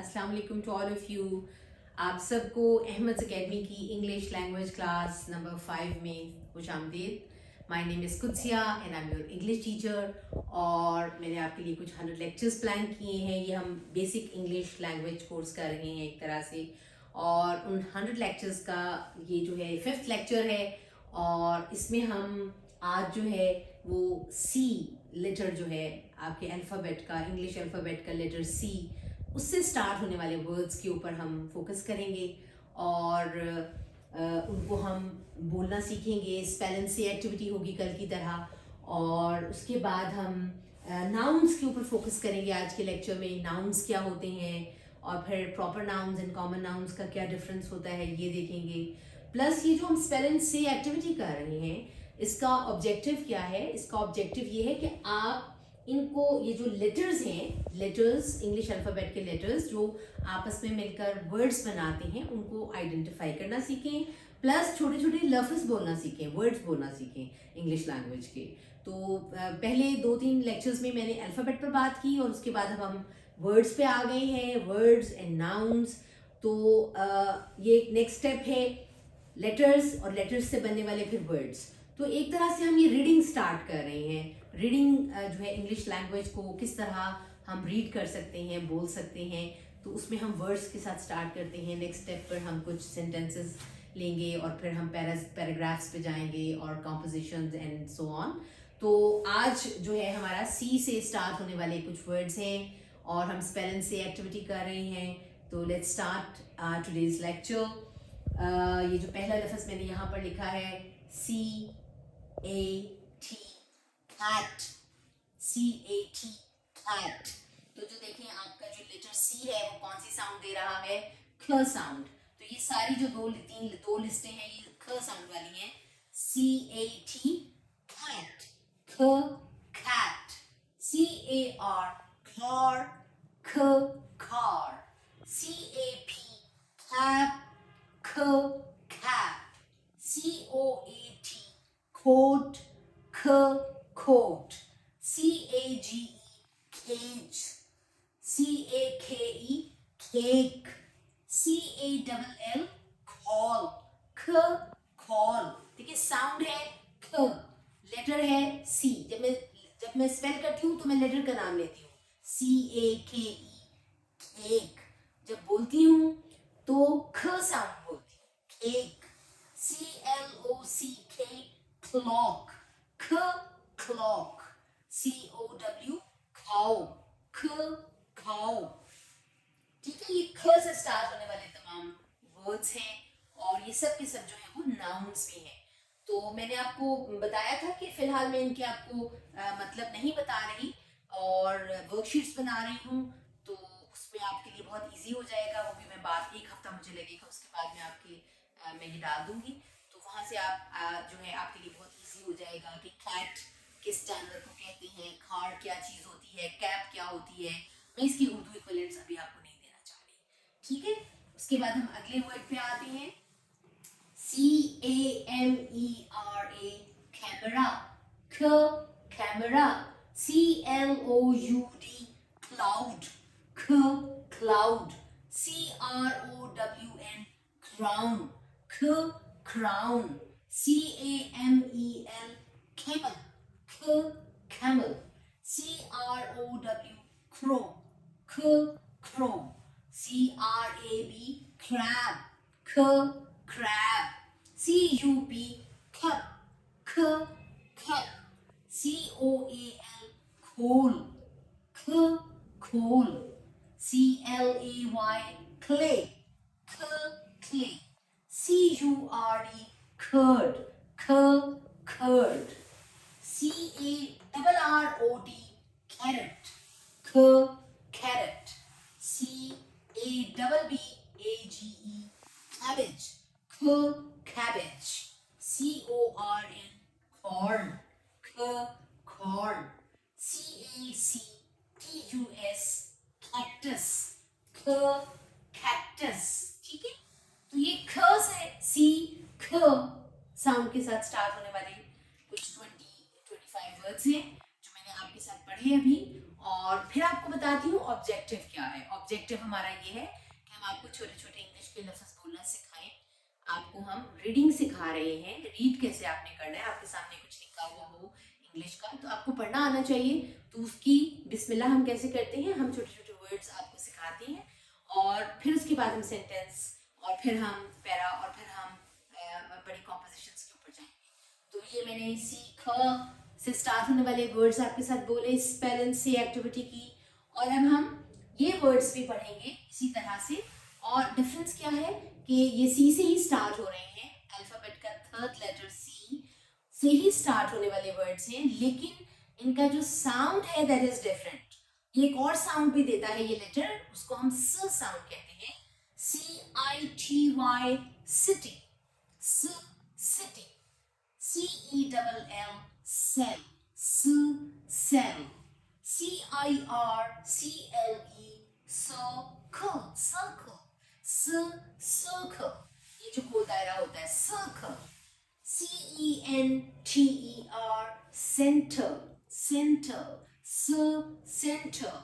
अस्सलाम वालेकुम to all of you. आप सबको अहमद अकेडमी की इंग्लिश लैंग्वेज क्लास नंबर 5 में खुश आमदीद। My name is कुत्सिया and I am your English teacher. और मैंने आपके लिए कुछ 100 लेक्चर्स प्लान किए हैं। ये हम बेसिक इंग्लिश लैंग्वेज कोर्स कर रहे हैं एक तरह से, और उन 100 लेक्चर्स का ये जो है 5th लेक्चर है। और इसमें हम आज जो है वो सी लेटर जो है आपके अल्फ़ाबेट का, इंग्लिश अल्फ़ाबेट का लेटर सी, उससे स्टार्ट होने वाले वर्ड्स के ऊपर हम फोकस करेंगे और उनको हम बोलना सीखेंगे। स्पेल एंड से एक्टिविटी होगी कल की तरह। और उसके बाद हम नाउन्स के ऊपर फोकस करेंगे आज के लेक्चर में। नाउन्स क्या होते हैं और फिर proper nouns and common nouns का क्या डिफरेंस होता है ये देखेंगे। प्लस ये जो हम स्पेल एंड से एक्टिविटी कर रहे हैं, इसका ऑब्जेक्टिव क्या है? इसका ऑब्जेक्टिव ये है कि आप इनको, ये जो लेटर्स हैं, लेटर्स इंग्लिश अल्फ़ाबेट के लेटर्स जो आपस में मिलकर वर्ड्स बनाते हैं, उनको आइडेंटिफाई करना सीखें। प्लस छोटे छोटे लफ्ज़ बोलना सीखें, वर्ड्स बोलना सीखें इंग्लिश लैंग्वेज के। तो पहले 2-3 लेक्चर्स में मैंने अल्फ़ाबेट पर बात की और उसके बाद अब हम वर्ड्स पे आ गए हैं, वर्ड्स एंड नाउन्स। तो ये नेक्स्ट स्टेप है लेटर्स, और लेटर्स से बनने वाले फिर वर्ड्स। तो एक तरह से हम ये रीडिंग स्टार्ट कर रहे हैं। रीडिंग जो है इंग्लिश लैंग्वेज को किस तरह हम रीड कर सकते हैं, बोल सकते हैं, तो उसमें हम वर्ड्स के साथ स्टार्ट करते हैं। नेक्स्ट स्टेप पर हम कुछ सेंटेंसेस लेंगे और फिर हम पैराग्राफ्स पे जाएंगे और कॉम्पोजिशंस एंड सो ऑन। तो आज जो है हमारा सी से स्टार्ट होने वाले कुछ वर्ड्स हैं और हम स्पेल एंड से एक्टिविटी कर रहे हैं। तो लेट्स स्टार्ट टुडेज लेक्चर। ये जो पहला लफ्ज़ मैंने यहाँ पर लिखा है CAT, कैट, CAT, कैट। तो जो देखें आपका जो लेटर सी है वो कौन सी साउंड दे रहा है? ख साउंड। तो ये सारी जो दो लिस्टें हैं ये ख साउंड वाली हैं। CAT, कैट, ख, कैट, CAR, car, ख, car, CAP, cap, ख, cap, COAT, coat, ख, coat, CAGE, cage, CAKE, cake, CALL, call, ख, call। देखिए साउंड है ख, लेटर है सी। जब मैं स्पेल करती हूँ तो मैं लेटर का नाम लेती हूँ, CAKE, केक। जब बोलती हूँ तो ख साउंड बोलती हूँ, केक, CLOCK, clock, ख, clock, COW, cow, ख, cow। ठीक है, ये ख से स्टार्ट होने वाले तमाम वर्ड्स हैं और ये सब के सब जो है वो नाउन्स भी हैं। तो मैंने आपको बताया था कि फिलहाल मैं इनके आपको मतलब नहीं बता रही और वर्कशीट्स बना रही हूँ, तो उसमें आपके लिए बहुत इजी हो जाएगा। वो भी मैं बाद, एक हफ्ता मुझे लगेगा, उसके बाद मैं आपके मैं ये डाल दूंगी। तो वहाँ से आप जो है आपके लिए बहुत इजी हो जाएगा कि कैट किस जानवर को कहते हैं, खार क्या चीज़ होती है, कैप क्या होती है। मैं इसकी उर्दू इक्विवेलेंट्स अभी आपको नहीं देना चाह रही, ठीक है। उसके बाद हम अगले वर्ड पे आते हैं, CAMERA, कैमरा, ख, कैमरा, CLOUD, cloud, ख, cloud, CROWN, crown, ख, crown, CAMEL, camel, ख, camel, CROW, crow, ख, crow, CRAB, crab, ख, crab, CUP, cup, ख, cup, COAL, coal, ख, coal, CLAY, clay, ख, clay, CURD, curd, ख, curd, CARROT, carrot, ख, carrot, CABBAGE, cabbage, ख, cabbage, CORN, corn, ख, corn, CACTUS, cactus, ख, cactus। ठीक है, तो ये ख से सी, ख साउंड के साथ स्टार्ट होने वाले कुछ 20-25 वर्ड्स हैं जो मैंने आपके साथ पढ़े अभी। और फिर आपको बताती हूँ ऑब्जेक्टिव क्या है। ऑब्जेक्टिव हमारा ये है कि हम आपको छोटे छोटे इंग्लिश के लफ्ज़ बोलना सिखाएं। आपको हम रीडिंग सिखा रहे हैं, रीड कैसे आपने करना है। आपके सामने कुछ लिखा हुआ हो इंग्लिश का तो आपको पढ़ना आना चाहिए, तो उसकी बिस्मिल्लाह हम कैसे करते हैं, हम छोटे छोटे वर्ड्स आपको सिखाते हैं और फिर उसके बाद हम सेंटेंस और फिर हम पैरा और फिर हम बड़ी कॉम्पोजिशंस के ऊपर जाएंगे। तो ये मैंने सीख से स्टार्ट होने वाले वर्ड्स आपके साथ बोले, स्पेल एंड से एक्टिविटी की, और अब हम ये वर्ड्स भी पढ़ेंगे इसी तरह से। और डिफरेंस क्या है कि ये सी से ही स्टार्ट हो रहे हैं, अल्फाबेट का थर्ड लेटर सी से ही स्टार्ट होने वाले वर्ड्स हैं, लेकिन इनका जो साउंड है दैट इज डिफरेंट। ये एक और साउंड भी देता है ये लेटर, उसको हम स साउंड कहते हैं, CITY, city, city, CELL, cell, cell, CIRCLE, circle, circle, circle, ये जो गोल दायरा होता है circle, CENTER, center, center, center,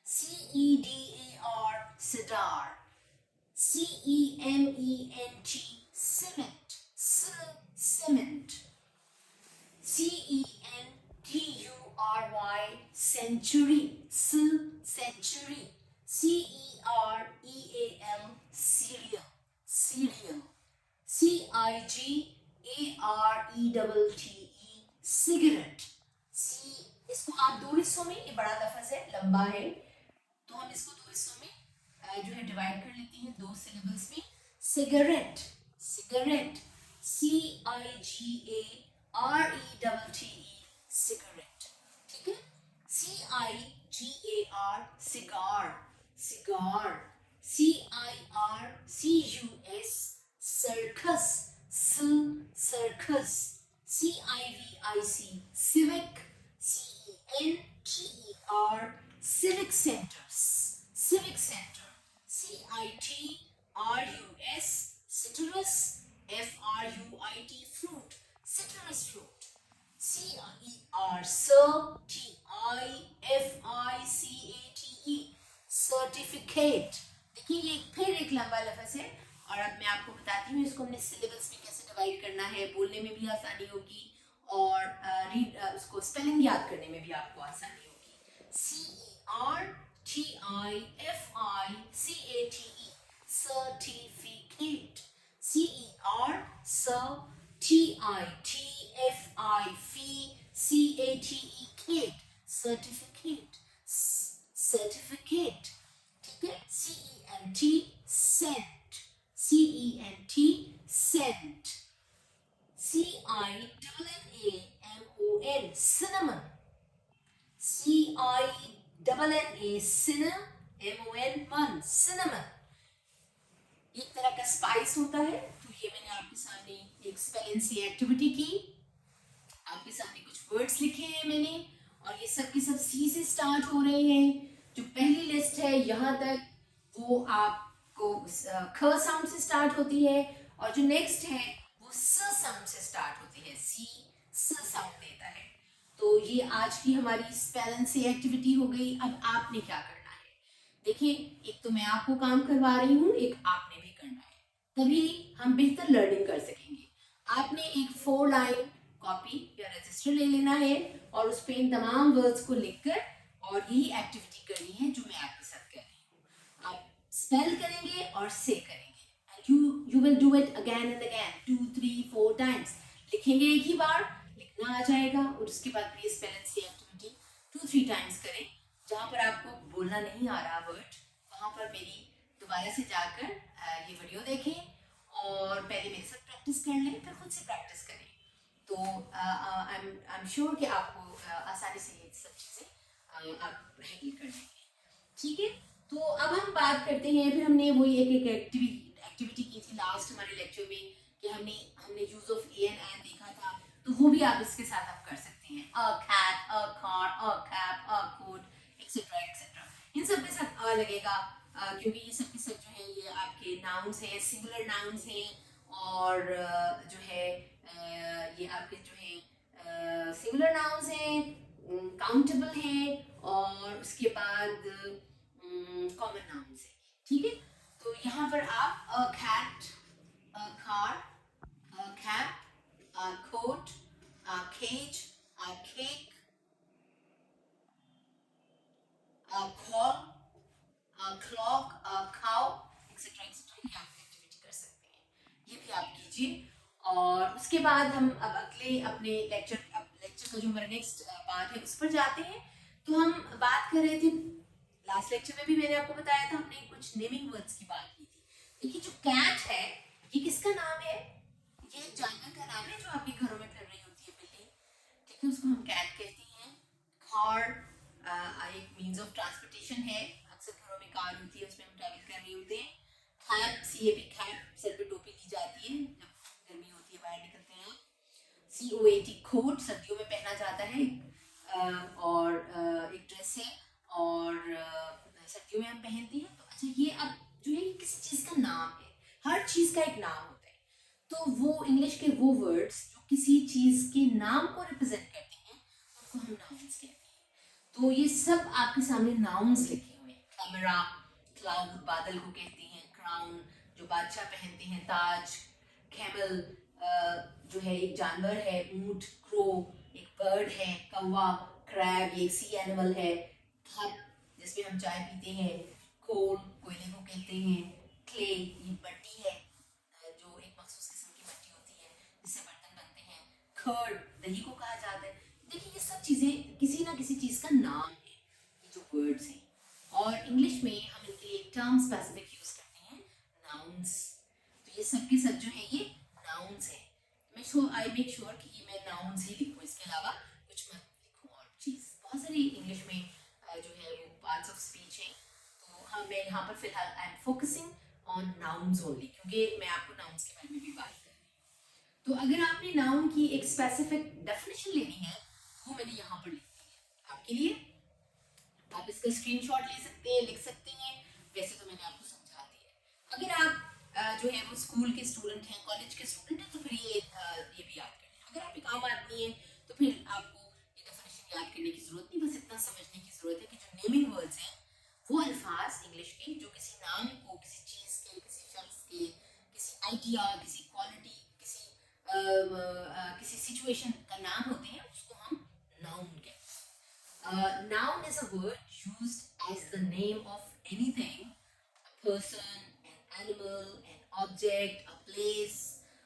CEDAR, cedar, CEMENT, cement, cement, CENTURY, century, century, CEREAL, cereal, cereal, CIGARETTE, cigarette. इसको आप दो हिस्सों में, ये बड़ा लफ्ज है, लंबा है, तो हम इसको दो हिस्सों में जो है डिवाइड कर लेते हैं, दो सिलेबल्स में। सिगरेट, सिगरेट, CIGARETTE, सिगरेट, ठीक है। CIGAR, cigar, cigar, CIRCUS, circus, circus, CIVIC, civic, CENTER, civic centers, civic center, CITRUS, citrus, FRUIT, fruit, citrus fruit, CERTIFICATE, certificate। देखिए ये फिर एक लंबा लफ्ज है, और अब मैं आपको बताती हूँ इसको हमने सिलेबस में कैसे डिवाइड करना है, बोलने में भी आसानी होगी और रीड उसको स्पेलिंग याद करने में भी आपको आसानी होगी। CERTIFICATE, certificate, CERTITFICATE, certificate, certificate, ठीक है। CENT, scent, CENT, scent, CINNAMON, cinnamon, CINNA, cinnamon, cinnamon, एक तरह का स्पाइस होता है। तो ये मैंने आपके सामने एक स्पेल एंड सी एक्टिविटी की, आपके सामने कुछ वर्ड्स लिखे हैं मैंने, और ये सब के सब सी से स्टार्ट हो रहे हैं। जो पहली लिस्ट है यहाँ तक वो आपको ख साउंड से स्टार्ट होती है, और जो नेक्स्ट है वो स साउंड से स्टार्ट होती है, सी स साउंड देता है। तो ये आज की हमारी स्पेल एंड सी एक्टिविटी हो गई। अब आपने क्या करना है, देखिए एक तो मैं आपको काम करवा रही हूँ, एक आपने भी करना है, तभी हम बेहतर लर्निंग कर सकेंगे। आपने एक 4 लाइन कॉपी या रजिस्टर ले लेना है और उस पे इन तमाम वर्ड्स को लिखकर और यही एक्टिविटी करनी है जो मैं आपके साथ कर रही हूँ। आप स्पेल करेंगे और से करेंगे, you will do it again and again, 2, 3, 4 times। लिखेंगे एक ही बार, लिखना आ जाएगा, और उसके बाद please spell and see activity 2, 3 times करें। जहाँ पर आपको बोलना नहीं आ रहा वर्ड, वहाँ पर मेरी दोबारा से जाकर ये वीडियो देखें और पहले मेरे साथ प्रैक्टिस कर लें, फिर खुद से प्रैक्टिस करें। तो आई एम श्योर कि आपको आसानी से ये सब चीज़ें आप हैंडल कर लेंगे, ठीक है। तो अब हम बात करते हैं, फिर हमने वही एक एक्टिविटी की थी लास्ट हमारे लेक्चर में कि हमने use of a and an देखा था, तो वो भी आप इसके साथ आप कर सकते हैं। A cat, a car, a cap, a coat, etcetera etcetera. इन सब के साथ अ लगेगा क्योंकि ये सब के सब जो है ये आपके नाउन्स हैं, सिंगुलर नाउन्स हैं, और जो है ये आपके जो है सिंगुलर नाउन्स हैं, काउंटेबल हैं और उसके बाद कॉमन नाउन्स हैं, ठीक है। तो यहाँ पर आप a cat, a car, a cap, a coat, a cage, a cake, a call, a clock, a cow, etc. etc. ये आप एक्टिविटी कर सकते हैं, ये भी आप कीजिए। और उसके बाद हम अब अगले अपने लेक्चर का जो हमारा नेक्स्ट पार्ट है उस पर जाते हैं। तो हम बात कर रहे थे, लास्ट लेक्चर में भी मैंने आपको बताया था, हमने कुछ नेमिंग वर्ड्स की बात की थी। देखिए जो कैट है ये किसका नाम है? ये एक जानवर का नाम है जो आपके घरों में फिर रही होती है, बिल्ली, ठीक है, उसको हम कैट कहते हैं। कार एक मींस ऑफ ट्रांसपोर्टेशन है, अक्सर घरों में कार होती है, उसमें हम ट्रैवल कर रहे होते हैं। कैप, CAP, कैप, सर पे टोपी ली जाती है जब गर्मी होती है, बाहर निकलते हैं। COAT, कोट, सर्दियों में पहना जाता है, और एक ड्रेस है और सर्दियों में हम पहनते हैं। तो अच्छा ये अब जो है ये किसी चीज़ का नाम है, हर चीज़ का एक नाम होता है। तो वो इंग्लिश के वो वर्ड्स जो किसी चीज़ के नाम को रिप्रेजेंट करते हैं उनको हम नाउन्स कहते हैं। तो ये सब आपके सामने नाउन्स लिखे हुए हैं। कैमरा, क्लाउड, बादल को कहते हैं। क्राउन, जो बादशाह पहनते हैं, ताज। कैमल जो है एक जानवर है, ऊंट। क्रो एक बर्ड है, कौवा। क्रैब ये एक सी एनिमल है। कप जिसमें हम चाय पीते हैं। कोल कोयले को कहते हैं। क्ले ये मट्टी है, जो एक मखसूस किस्म की मट्टी होती है जिससे बर्तन बनते हैं। कर्ड दही को कहा जाता है। देखिए ये सब चीज़ें किसी ना किसी चीज़ का नाम है, ये जो वर्ड्स हैं। और इंग्लिश में हम इनके लिए टर्म स्पेसिफिक यूज करते हैं, नाउन्स। तो ये सब के सब जो है ये नाउन्स है। आई मेक श्योर कि ये मैं नाउन्स ही लिखूँ, इसके अलावा कुछ मत लिखूँ और चीज़। बहुत सारी इंग्लिश में जो है वो पार्ट्स ऑफ स्पीच हैं। तो हाँ मैं यहाँ पर फिलहाल I am focusing on nouns only, क्योंकि मैं आपको नाउन्स के बारे में भी बात कर रही हूँ। तो अगर आपने नाउन की एक स्पेसिफिक डेफिनेशन लेनी है वो मैंने यहाँ पर लिख दी है आपके लिए। आप इसका स्क्रीनशॉट ले सकते हैं, लिख सकते हैं, वैसे तो मैंने आपको समझा दिया है। अगर आप जो है वो स्कूल के स्टूडेंट हैं, कॉलेज के स्टूडेंट हैं, तो फिर ये भी याद कर लें। अगर आप एक आम आदमी हैं तो फिर आपको ये डेफिनेशन याद करने की जरूरत नहीं, बस इतना समझने की जरूरत है कि जो नेमिंग वर्ड्स हैं वो अल्फाज इंग्लिश के जो किसी नाम को, किसी चीज़ के, किसी शख्स के, किसी आइडिया, किसी क्वालिटी, किसी सिचुएशन का नाम होते हैं, उसको हम नाउन कहते हैं। Noun is a word used as the name of anything, a person, an animal, an object, a place,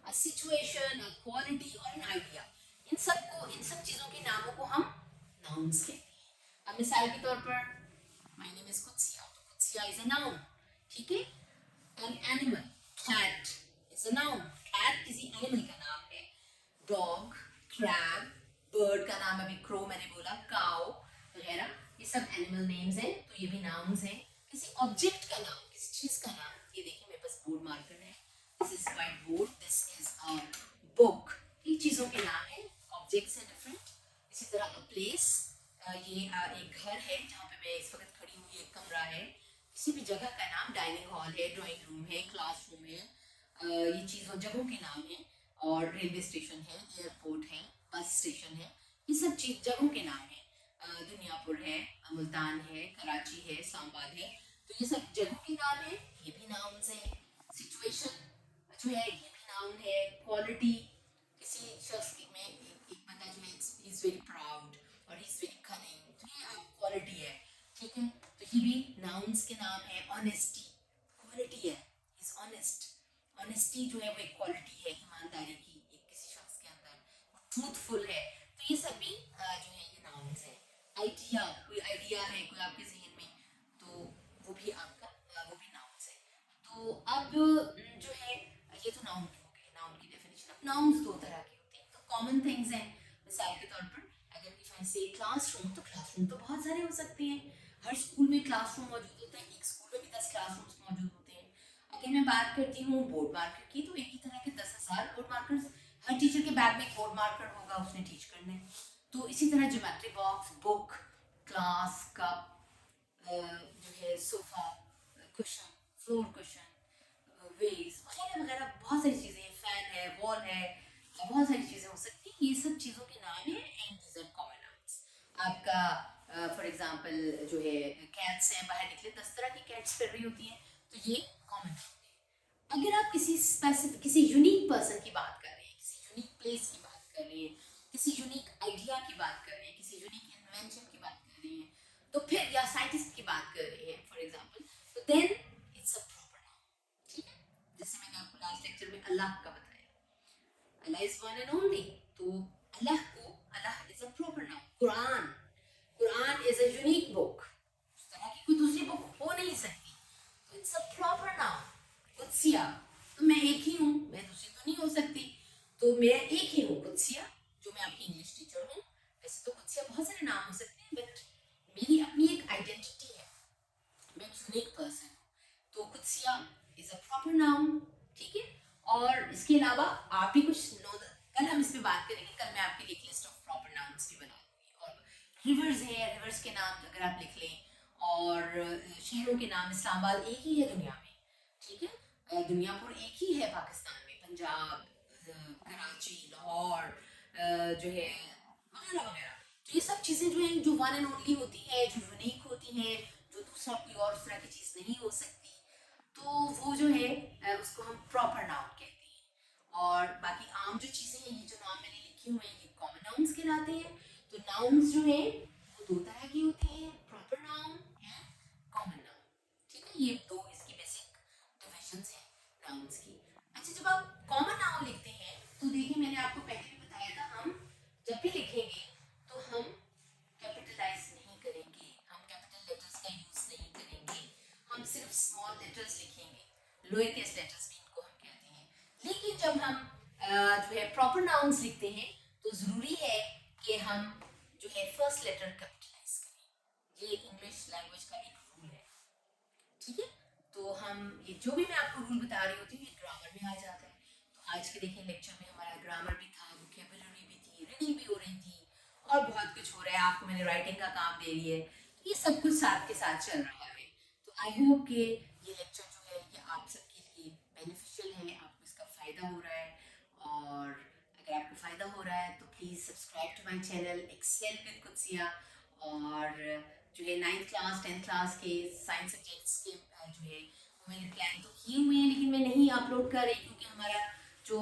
a situation, a quality or an idea. इन सब चीज़ों के नामों को हम nouns कहते हैं। अब मिसाल के तौर पर my name is कुत्सिया, तो कुत्सिया is a noun, ठीक है। An animal, cat is a noun. Cat किसी animal का नाम है। Dog, crab, bird का नाम अभी crow मैंने बोला, cow वगैरह, ये सब एनिमल नेम्स हैं, तो ये भी नाउन्स हैं। किसी ऑब्जेक्ट का नाम, किसी चीज़ का नाम, ये देखिए मेरे पास बोर्ड मार्कर है, this is white board, this is a book, ये चीज़ों के नाम हैं, ऑब्जेक्ट्स हैं डिफरेंट। इसी तरह अ प्लेस, ये एक घर है जहाँ पे मैं इस वक्त खड़ी हुई, एक कमरा है। किसी भी जगह का नाम, डाइनिंग हॉल है, ड्राइंग रूम है, क्लासरूम है, ये चीज़ों जगहों के नाम हैं। और रेलवे स्टेशन है, एयरपोर्ट है, बस स्टेशन है, ये सब चीज़ जगहों के नाम हैं। दुनियापुर है, मुल्तान है, कराची है, इस्लामाबाद है, तो ये सब जगहों के नाम है, ये भी नाउन्स हैं। सिचुएशन जो है ये भी नाउन है। क्वालिटी, किसी शख्स में एक बंदा जो है इज वेरी प्राउड और इज वेरी कनिंग, तो ये क्वालिटी है, ठीक है, तो ये भी नाउन्स के नाम है। ऑनेस्टी क्वालिटी है, इज ऑनेस्ट, ऑनेस्टी जो है वो एक क्वालिटी है, ईमानदारी की एक किसी शख्स के अंदर, वो ट्रूथफुल है, तो ये सब भी जो है ये नाउन्स है। आइडिया, कोई आइडिया है कोई आपके जहन में, तो वो भी आपका वो भी नाउन्स है। तो अब जो है ये तो नाउन हो गए, नाउन की डेफिनेशन। अब नाउन्स दो तरह के होते हैं, तो कॉमन थिंग्स हैं। मिसाल के तौर पर अगर इफ आई से क्लासरूम, तो क्लासरूम तो बहुत सारे हो सकते हैं, हर स्कूल में क्लासरूम मौजूद होता है, एक स्कूल में भी 10 क्लासरूम्स मौजूद होते हैं। अगर मैं बात करती हूँ बोर्ड मार्कर की, तो एक ही तरह के 10,000 बोर्ड मार्कर्स, हर टीचर के बैग में एक बोर्ड मार्कर होगा, उसने टीच करना है। तो इसी तरह geometry box, book, class, cup, जो है sofa, cushion, floor cushion, wedge वगैरह वगैरह, बहुत सारी चीज़ें हैं, फैन है, वॉल है, बहुत सारी चीज़ें हो सकती हैं, ये सब चीज़ों के नाम हैं and these are common nouns. आपका फॉर एग्जांपल जो है कैट्स हैं, बाहर निकले 10 तरह की कैट्स फिर रही होती हैं, तो ये कॉमन है। अगर आप किसी स्पेसिफिक, किसी यूनिक पर्सन की बात कर रहे हैं, किसी यूनिक प्लेस की बात कर रहे हैं, किसी यूनिक आइडिया की बात कर रहे हैं, किसी यूनिक इन्वेंशन की बात कर रहे हैं, तो फिर या साइंटिस्ट की बात कर रहे हैं फॉर एग्जांपल, तो then it's a proper noun. ठीक है, जैसे मैंने आपको लास्ट लेक्चर में अल्लाह का बताया, Allah is one and only, तो अल्लाह को, Allah is a proper noun. Quran, Quran is a unique book, उस तरह की कोई दूसरी बुक हो नहीं सकती, तो it's a proper noun. Qudsia, तो मैं एक ही हूँ, मैं दूसरी तो नहीं हो सकती, तो मैं एक ही हूँ कुदसिया, जो मैं आपकी इंग्लिश टीचर हूँ। वैसे तो कुदसिया बहुत सारे नाम हो सकते हैं, बट मेरी अपनी एक आइडेंटिटी है, मैं एक यूनिक पर्सन हूँ, तो Qudsia is a proper noun. ठीक है, और इसके अलावा आप भी कुछ नो, कल हम इस पे बात करेंगे, कल मैं आपके लिए एक लिस्ट ऑफ प्रॉपर नाउन्स भी बना दूंगी। और रिवर्स है, रिवर्स के नाम अगर आप लिख लें, और शहरों के नाम, इस्लामाबाद एक ही है दुनिया में, ठीक है, दुनियापुर एक ही है पाकिस्तान में, पंजाब, कराची, लाहौर, जो है वगैरह वगैरह। तो ये सब चीज़ें जो हैं, जो वन एंड ओनली होती है, जो यूनिक होती हैं, जो दूसरा कोई और उस तरह की चीज़ नहीं हो सकती, तो वो जो है उसको हम प्रॉपर नाउन कहते हैं। और बाकी आम जो चीज़ें हैं, ये जो नाम मैंने लिखे हुए हैं, ये कॉमन नाउन्स कहलाते हैं। तो नाउन्स जो हैं वो दो तरह की होती हैं, proper noun and common noun. ठीक है, ये दो इसकी बेसिक डिविजन्स हैं नाउन्स की। अच्छा, जब आप कॉमन नाउन लिखते हैं, तो देखिए मैंने आपको पहले भी बताया था, हम जब भी लिखेंगे तो हम कैपिटलाइज नहीं करेंगे, हम कैपिटल लेटर्स का यूज नहीं करेंगे, हम सिर्फ स्मॉल लेटर्स लिखेंगे, लोअर केस लेटर्स भी इनको हम कहते हैं। लेकिन जब हम जो है प्रॉपर नाउन्स लिखते हैं, तो जरूरी है कि हम जो है फर्स्ट लेटर कैपिटलाइज करें। ये इंग्लिश लैंग्वेज का एक रूल है। ठीक है, तो हम ये जो भी मैं आपको रूल बता रही होती हूँ, ये ग्रामर में आ जाता है। तो आज के देखिए लेक्चर में हमारा ग्रामर भी था, वोकैबुलरी भी थी, रीडिंग भी हो रही थी, और बहुत कुछ हो रहा है। आपको मैंने राइटिंग का काम दे दिया है, तो ये सब कुछ साथ के साथ चल रहा है। तो आई होप कि ये लेक्चर जो है ये आप सबके लिए बेनिफिशियल है, आपको इसका फ़ायदा हो रहा है। और अगर आपको फ़ायदा हो रहा है तो please subscribe to my channel excel with Qudsia. और जो है 9th क्लास 10th क्लास के साइंस सब्जेक्ट्स के जो है वो मैंने प्लान तो किए हुए हैं, लेकिन मैं नहीं अपलोड कर रही क्योंकि हमारा जो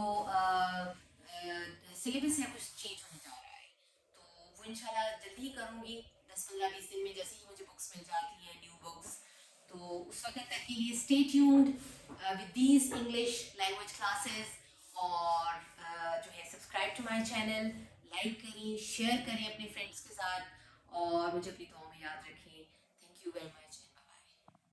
सिलेबस है कुछ चेंज होने जा रहा है। तो वो इंशाल्लाह जल्दी ही करूँगी, 10-15-20 दिन में, जैसे ही मुझे बुक्स मिल जाती हैं, न्यू बुक्स। तो उस वक्त तक के लिए stay tuned with these English language classes. और जो है subscribe to my channel, like करें, शेयर करें अपने फ्रेंड्स के साथ, और मुझे अपनी दुआओं में याद रखें। Thank you very much.